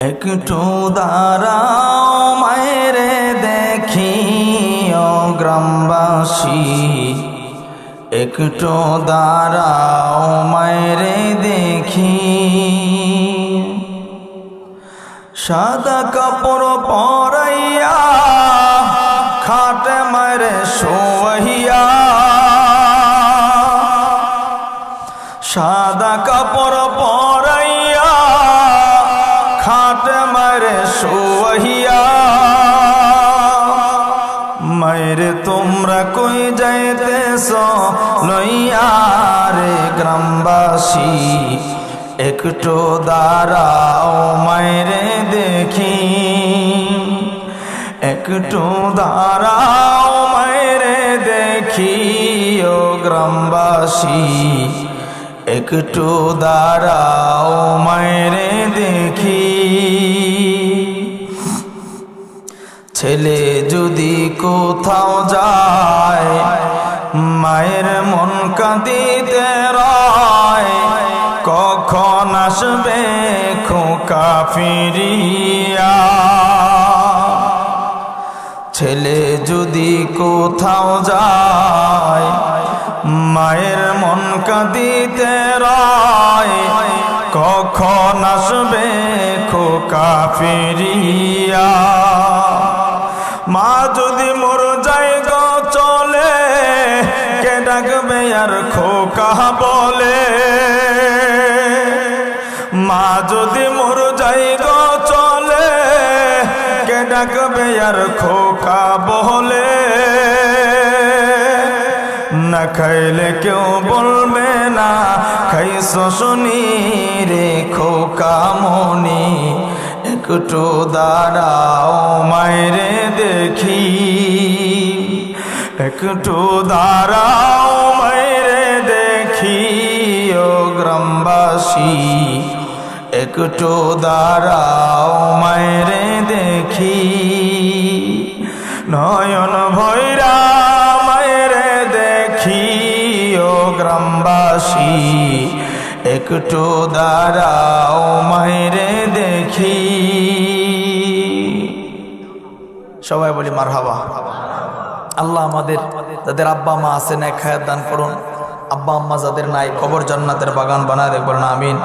একটু দাঁড়াও মায়েরে দেখি ও গ্রামবাসী, একটু দাঁড়াও মায়েরে দেখি। সাদা কাপড় পরাইয়া খাটে মায়েরে শোয়াইয়া, সাদা কাপড় পরাইয়া খাটে মায়েরে শোয়াইয়া। মায়েরে তোমরা কই যাইতেছ লইয়া রে গ্রামবাসী, একটু দাঁড়াও মায়েরে দেখি। একটু দাঁড়াও মায়েরে দেখি ও গ্রামবাসী, একটু দাঁড়াও মায়েরে দেখি। ছেলে যদি কোথাও যায় মায়ের মন কাঁদিতে রয়, কখন আসবে খোকা ফিরিয়া। ছেলে যদি কোথাও যায় মায়ের মন কাঁদিতে রয়, কখন আসবে খোকা ফিরিয়া। মা যদি মোর জায়গা চলে কে ডাকবে আর খোকা বলে। মা যদি মোর জায়গা চলে কে ডাকবে আর খোকা বলে। না খাইলে কেউ বলবে না খাইছো শুনি রে খোকা মনি, একটু দাঁড়াও মায়েরে দেখি। একটু দাঁড়াও মায়েরে দেখি ও গ্রামবাসী, একটু দাঁড়াও মায়েরে দেখি। নয়ন ভৈরা মায়েরে দেখি ও গ্রামবাসী, একটু দাঁড়াও মায়েরে দেখি। সবাই বলি মারহাবা। আল্লাহ আমাদের যাদের আব্বা মা আছে নেক হায়াত দান করুন, আব্বা আম্মা যাদের নাই কবর জান্নাতের বাগান বানায় দেখবেন আমিন।